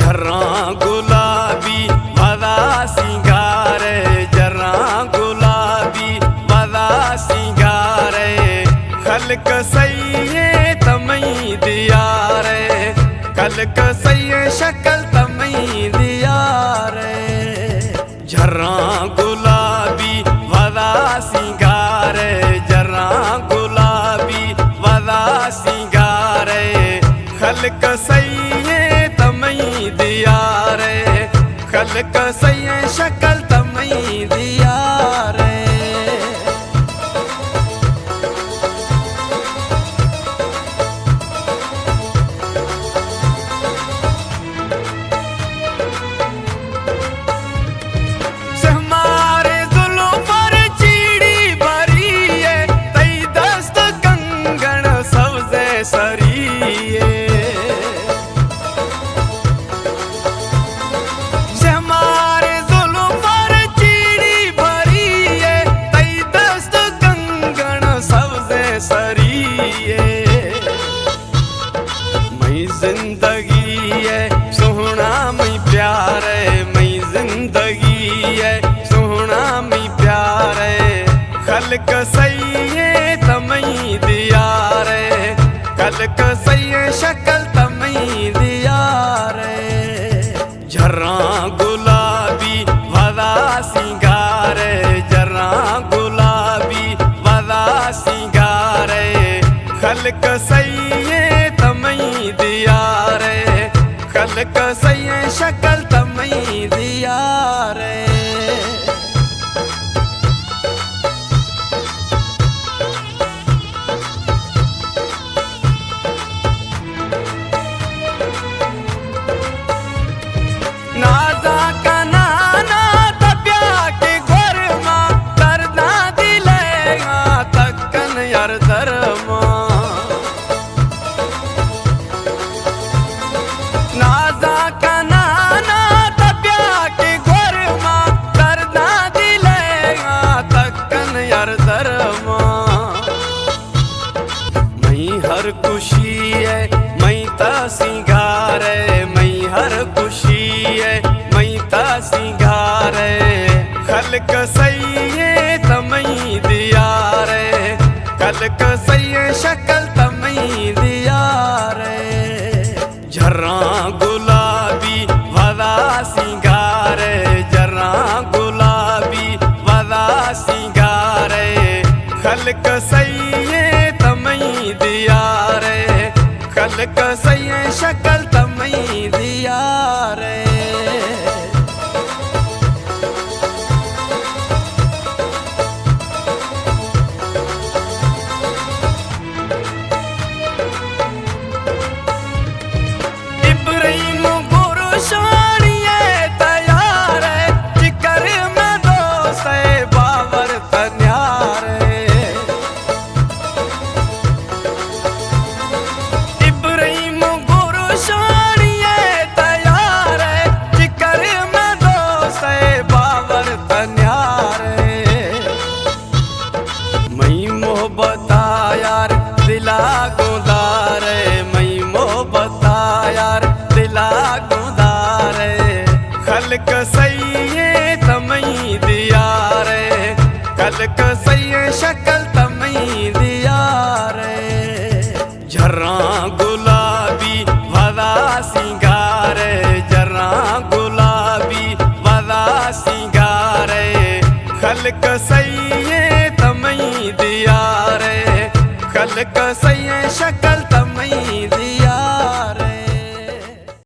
झर्रा गुलाबी वदा सिंगारे, झर्रा गुलाबी वदा सिंगारे, खल्क सैये तमई दिया रे, खल्क सैये शक्ल तमई दिया रे। झर्रा गुलाबी वदा सिंगारे, झर्रा गुलाबी वदा सिंगारे, खल्क सैये तमई दिया रे, खल्क सैये शक्ल तमई दिया रे। जिंदगी है सोहना मई प्यार है, मई जिंदगी है सोहना मई प्यार है, खल्क सैये तमई दिया रे, खल्क सैये शक्ल तमई दिया रे। झर्रा गुलाबी वदा सिंगारे, झर्रा गुलाबी वदा सिंगारे, खल्क सैये तमई दिया रे, खल्क सैये शक्ल तमई दिया रे। नादा का नाना तब्या के घर मां करना दिलेगा तक्कन यार धर्मा, नादा का नाना तब्या के घर मां करना दिलेगा तक्कन यार धर्मा। मई हर खुशी है मई ता सिंगार है, मई हर खुशी है मई ता सिंगार है, खल्क सैये तमई दिया रे, खल्क सैये शक्ल तमई दिया रे। झर्रा गुलाबी वदा सिंगारे, झर्रा गुलाबी वदा सिंगारे, खल्क सैये तमई दिया रे, खल्क सैये शक्ल तमई दिया रे। मई मोहब्बता यार दिला गुदारे, मई मोहब्बता यार दिला गुदारे, खल्क सैये तमई दिया रे, खल्क सैये शक्ल तमई दिया रे। झर्रा गुलाबी वदा सिंगारे, झर्रा गुलाबी वदा सिंगारे, खल्क सैये तमई दिया रे, खल्क सैये शक्ल